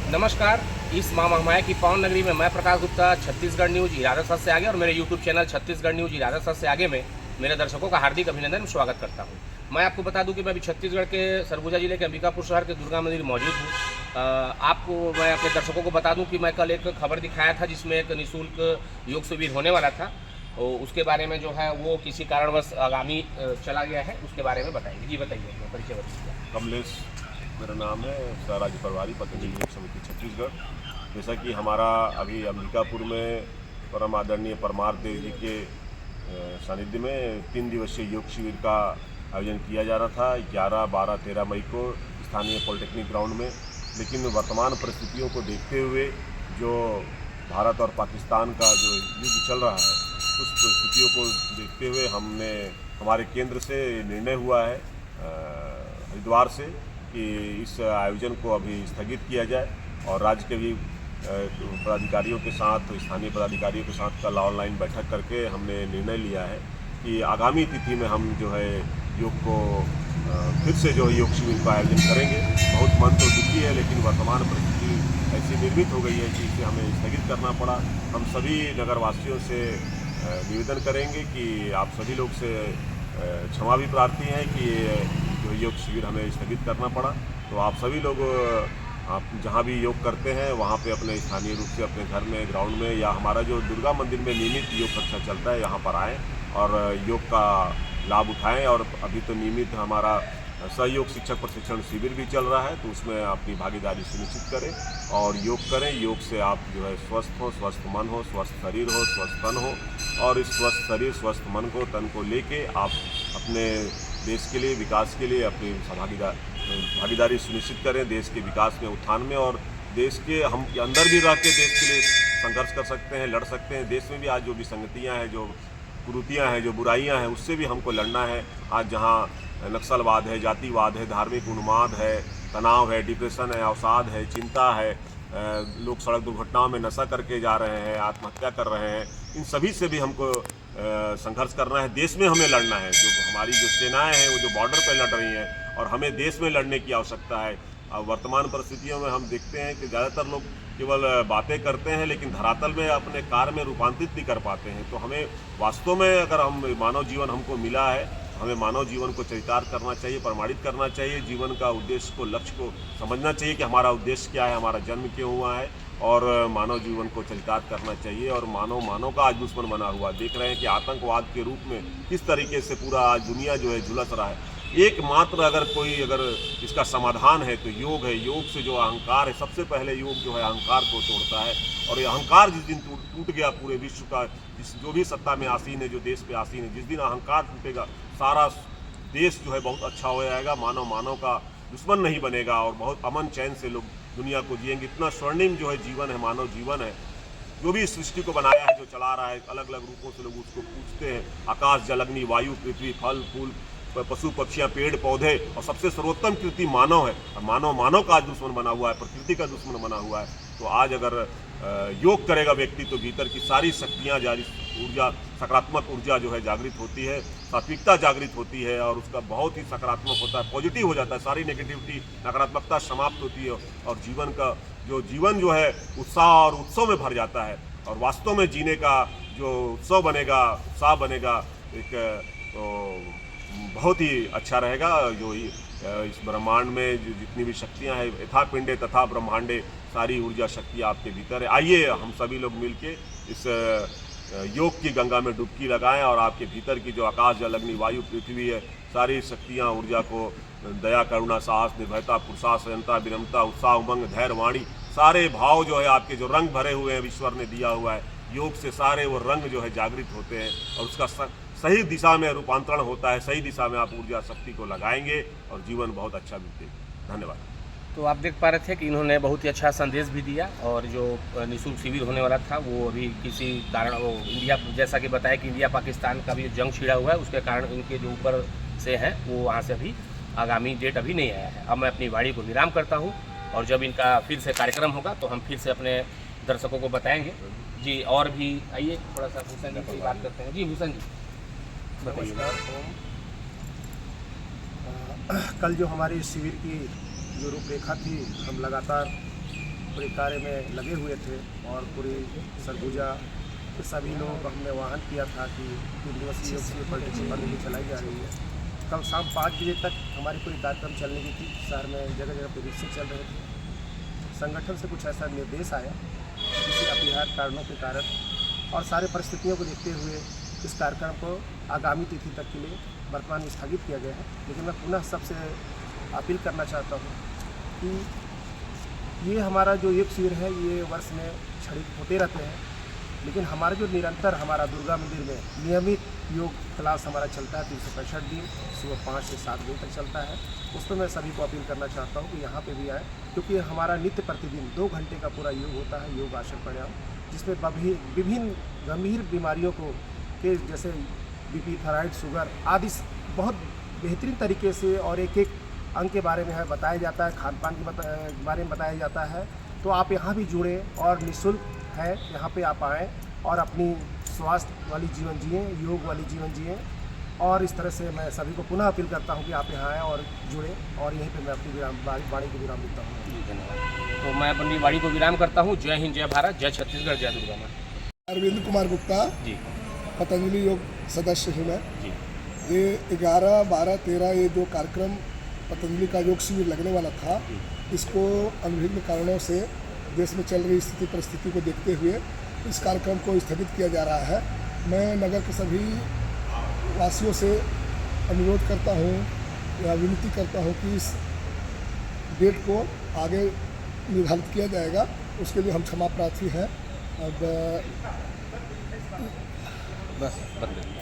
नमस्कार। इस माह महामाया की पावन नगरी में मैं प्रकाश गुप्ता छत्तीसगढ़ न्यूज इरादत से आगे और मेरे यूट्यूब चैनल छत्तीसगढ़ न्यूज इरादत से आगे में मेरे दर्शकों का हार्दिक अभिनंदन स्वागत करता हूं। मैं आपको बता दूं कि मैं अभी छत्तीसगढ़ के सरगुजा जिले के अंबिकापुर शहर के दुर्गा मंदिर मौजूद हूं। आपको मैं अपने दर्शकों को बता दूं कि मैं कल एक खबर दिखाया था जिसमें एक निःशुल्क योग शिविर होने वाला था, और उसके बारे में जो है वो किसी कारणवश आगामी चला गया है, उसके बारे में बताएंगे। जी बताइए, परिचय बताइए। कमलेश मेरा नाम है, राज्य प्रभारी पतंजलि योग समिति छत्तीसगढ़। जैसा कि हमारा अभी अंबिकापुर में परम आदरणीय परमार्थ देव जी के सानिध्य में 3 दिवसीय योग शिविर का आयोजन किया जा रहा था 11, 12, 13 मई को स्थानीय पॉलिटेक्निक ग्राउंड में। लेकिन वर्तमान परिस्थितियों को देखते हुए जो भारत और पाकिस्तान का जो युद्ध चल रहा है, उस परिस्थितियों को देखते हुए हमारे केंद्र से निर्णय हुआ है हरिद्वार से कि इस आयोजन को अभी स्थगित किया जाए, और राज्य के भी पदाधिकारियों के साथ, स्थानीय पदाधिकारियों के साथ कल ऑनलाइन बैठक करके हमने निर्णय लिया है कि आगामी तिथि में हम जो है योग को फिर से जो है योग शिविर का आयोजन करेंगे। बहुत मन तो दुखी है, लेकिन वर्तमान परिस्थिति ऐसी निर्मित हो गई है कि इसे हमें स्थगित करना पड़ा। हम सभी नगरवासियों से निवेदन करेंगे कि आप सभी लोग से क्षमा भी प्रार्थी हैं कि जो योग शिविर हमें स्थगित करना पड़ा। तो आप सभी लोग आप जहाँ भी योग करते हैं वहाँ पे अपने स्थानीय रूप से अपने घर में, ग्राउंड में, या हमारा जो दुर्गा मंदिर में नियमित योग कक्षा चलता है यहाँ पर आएँ और योग का लाभ उठाएं। और अभी तो नियमित हमारा सहयोग शिक्षक प्रशिक्षण शिविर भी चल रहा है, तो उसमें अपनी भागीदारी सुनिश्चित करें और योग करें। योग से आप जो है स्वस्थ हो, स्वस्थ मन हो, स्वस्थ शरीर हो, स्वस्थ तन हो, और इस स्वस्थ शरीर, स्वस्थ मन को, तन को लेके आप अपने देश के लिए, विकास के लिए अपनी भागीदारी सुनिश्चित करें। देश के विकास में, उत्थान में, और देश के हम अंदर भी रह के देश के लिए संघर्ष कर सकते हैं, लड़ सकते हैं। देश में भी आज जो विसंगतियाँ हैं, जो कुरीतियाँ हैं, जो बुराइयाँ हैं, उससे भी हमको लड़ना है। आज जहाँ नक्सलवाद है, जातिवाद है, धार्मिक उन्माद है, तनाव है, डिप्रेशन है, अवसाद है, चिंता है, लोग सड़क दुर्घटनाओं में नशा करके जा रहे हैं, आत्महत्या कर रहे हैं, इन सभी से भी हमको संघर्ष करना है। देश में हमें लड़ना है। जो हमारी जो सेनाएं हैं वो जो बॉर्डर पर लड़ रही हैं, और हमें देश में लड़ने की आवश्यकता है। वर्तमान परिस्थितियों में हम देखते हैं कि ज़्यादातर लोग केवल बातें करते हैं, लेकिन धरातल में अपने कार्य में रूपांतरित नहीं कर पाते हैं। तो हमें वास्तव में, अगर हम मानव जीवन हमको मिला है, हमें मानव जीवन को चरितार्थ करना चाहिए, प्रमाणित करना चाहिए। जीवन का उद्देश्य को, लक्ष्य को समझना चाहिए कि हमारा उद्देश्य क्या है, हमारा जन्म क्यों हुआ है, और मानव जीवन को चरितार्थ करना चाहिए। और मानव का आज दुश्मन बना हुआ देख रहे हैं कि आतंकवाद के रूप में किस तरीके से पूरा आज दुनिया जो है झुलस रहा है। एकमात्र अगर इसका समाधान है तो योग है। योग से जो अहंकार है, सबसे पहले योग जो है अहंकार को तोड़ता है, और ये अहंकार जिस दिन टूट गया पूरे विश्व का, जो भी सत्ता में आसीन है, जो देश पे आसीन है, जिस दिन अहंकार टूटेगा, सारा देश जो है बहुत अच्छा हो जाएगा। मानव का दुश्मन नहीं बनेगा, और बहुत अमन चैन से लोग दुनिया को जिएंगे। इतना स्वर्णिम जो है जीवन है, मानव जीवन है। जो भी सृष्टि को बनाया है, जो चला रहा है, अलग अलग रूपों से लोग उसको पूछते हैं। आकाश, जल, अग्नि, वायु, पृथ्वी, फल फूल, पशु पक्षियाँ, पेड़ पौधे, और सबसे सर्वोत्तम कृति मानव है। और मानव का आज दुश्मन बना हुआ है, प्रकृति का दुश्मन बना हुआ है। तो आज अगर योग करेगा व्यक्ति, तो भीतर की सारी शक्तियाँ, ऊर्जा, सकारात्मक ऊर्जा जो है जागृत होती है, सात्विकता जागृत होती है, और उसका बहुत ही सकारात्मक होता है, पॉजिटिव हो जाता है। सारी नेगेटिविटी, नकारात्मकता समाप्त होती है, और जीवन जो है उत्साह और उत्सव में भर जाता है। और वास्तव में जीने का जो उत्सव बनेगा, उत्साह बनेगा, एक तो बहुत ही अच्छा रहेगा। जो इस ब्रह्मांड में जो जितनी भी शक्तियां हैं, यथा पिंडे तथा ब्रह्मांडे, सारी ऊर्जा शक्ति आपके भीतर है। आइए हम सभी लोग मिलके इस योग की गंगा में डुबकी लगाएं, और आपके भीतर की जो आकाश, जल, अग्नि, वायु, पृथ्वी है, सारी शक्तियां, ऊर्जा को, दया, करुणा, साहस, निर्भयता, पुरुषार्थ, संयमता, विनम्रता, उत्साह, उमंग, धैर्य, वाणी, सारे भाव जो है आपके जो रंग भरे हुए हैं, ईश्वर ने दिया हुआ है। योग से सारे वो रंग जो है जागृत होते हैं, और उसका सही दिशा में रूपांतरण होता है। सही दिशा में आप ऊर्जा शक्ति को लगाएंगे और जीवन बहुत अच्छा बीतेगा। धन्यवाद। तो आप देख पा रहे थे कि इन्होंने बहुत ही अच्छा संदेश भी दिया, और जो निःशुल्क शिविर होने वाला था वो अभी किसी कारण, वो इंडिया, जैसा कि बताया कि इंडिया पाकिस्तान का भी जंग छिड़ा हुआ है, उसके कारण इनके जो ऊपर से हैं वो वहाँ से अभी आगामी डेट अभी नहीं आया है। अब मैं अपनी वाणी को विराम करता हूँ, और जब इनका फिर से कार्यक्रम होगा तो हम फिर से अपने दर्शकों को बताएंगे। जी, और भी आइए थोड़ा सा भूषण जी से बात करते हैं। जी भूषण जी बताइए। कल जो हमारी शिविर की जो रूपरेखा थी, हम लगातार पूरे कार्य में लगे हुए थे और पूरी सरगुजा के सभी लोग हमने आह्वान किया था कि 3 दिवसीय योग शिविर पॉलिटिक्स बंद भी चलाई जा रही है। कल शाम 5 बजे तक हमारी पूरी कार्यक्रम चलने की थी। शहर में जगह जगह पर रिक्शे चल रहे थे। संगठन से कुछ ऐसा निर्देश आया किसी अपरिहार्य कारणों के कारण और सारे परिस्थितियों को देखते हुए इस कार्यक्रम को आगामी तिथि तक के लिए वर्तमान में स्थगित किया गया है। लेकिन मैं पुनः सबसे अपील करना चाहता हूँ कि ये हमारा जो योग शिविर है ये वर्ष में क्षणिक होते रहते हैं, लेकिन हमारा जो निरंतर हमारा दुर्गा मंदिर में नियमित योग क्लास हमारा चलता है 365 दिन सुबह 5 से 7 बजे तक चलता है। उस पर मैं सभी को अपील करना चाहता हूँ कि यहाँ पे भी आए, क्योंकि हमारा नित्य प्रतिदिन 2 घंटे का पूरा योग होता है, योग आसन प्राणायाम, जिसमें विभिन्न गंभीर बीमारियों को के जैसे बीपी, थायराइड, शुगर आदि बहुत बेहतरीन तरीके से और एक एक अंग के बारे में है बताया जाता है, खान पान के बारे में बताया जाता है। तो आप यहाँ भी जुड़ें और निःशुल्क है, यहाँ पे आप आएँ और अपनी स्वास्थ्य वाली जीवन जिएँ, योग वाली जीवन जिएँ। और इस तरह से मैं सभी को पुनः अपील करता हूँ कि आप यहाँ आएँ और जुड़ें। और यहीं पे मैं अपनी वाणी को विराम देता हूँ। धन्यवाद। तो मैं अपनी वाणी को विराम करता हूँ। जय हिंद, जय भारत, जय छत्तीसगढ़, जय दुर्गा माँ। अरविंद कुमार गुप्ता, जी पतंजलि योग सदस्य हूँ मैं। जी ये 11, 12, 13 ये जो कार्यक्रम पतंजलि का योग शिविर लगने वाला था, इसको अनभिज्ञ कारणों से देश में चल रही स्थिति परिस्थिति को देखते हुए इस कार्यक्रम को स्थगित किया जा रहा है। मैं नगर के सभी वासियों से अनुरोध करता हूँ या विनती करता हूँ कि इस डेट को आगे निर्धारित किया जाएगा, उसके लिए हम क्षमा प्रार्थी हैं। अब बस बंद।